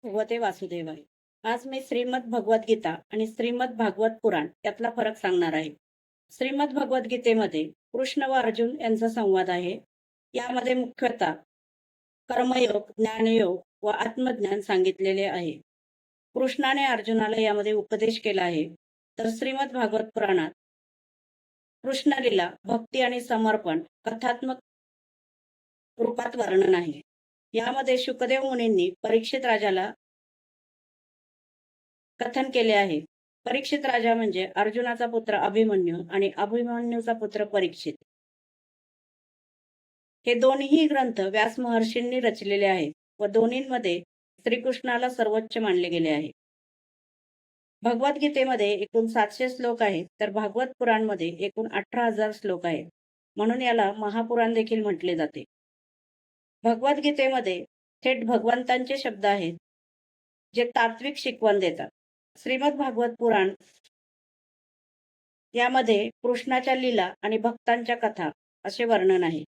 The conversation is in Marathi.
भगवते वासुदेवाय. आज मी श्रीमद भगवत गीता आणि श्रीमद भागवत पुराण यातला फरक सांगणार आहे. श्रीमद भगवत गीतेमध्ये कृष्ण व अर्जुन यांचा संवाद आहे. यामध्ये मुख्यतः कर्मयोग, ज्ञानयोग व आत्मज्ञान सांगितलेले आहे. कृष्णाने अर्जुनाला यामध्ये उपदेश केला आहे. तर श्रीमद भागवत पुराणात कृष्णलीला, भक्ती आणि समर्पण कथात्मक रूपात वर्णन आहे. यामध्ये शुकदेव मुनींनी परीक्षित राजाला कथन केले आहे. परीक्षित राजा म्हणजे अर्जुनाचा पुत्र अभिमन्यू आणि अभिमन्यूचा पुत्र परीक्षित. हे दोन्ही ग्रंथ व्यास महर्षींनी रचलेले आहेत व दोन्हींमध्ये श्रीकृष्णाला सर्वोच्च मानले गेले आहे. भगवद्गीतेमध्ये एकूण 700 श्लोक आहेत, तर भागवत पुराणमध्ये एकूण 18,000 श्लोक आहेत. म्हणून याला महापुराण देखील म्हटले जाते. भगवद्गीतेमध्ये थेट भगवंतांचे शब्द आहेत, जे तात्विक शिकवण देतात. श्रीमद भागवत पुराण यामध्ये कृष्णाच्या लीला आणि भक्तांच्या कथा असे वर्णन आहे.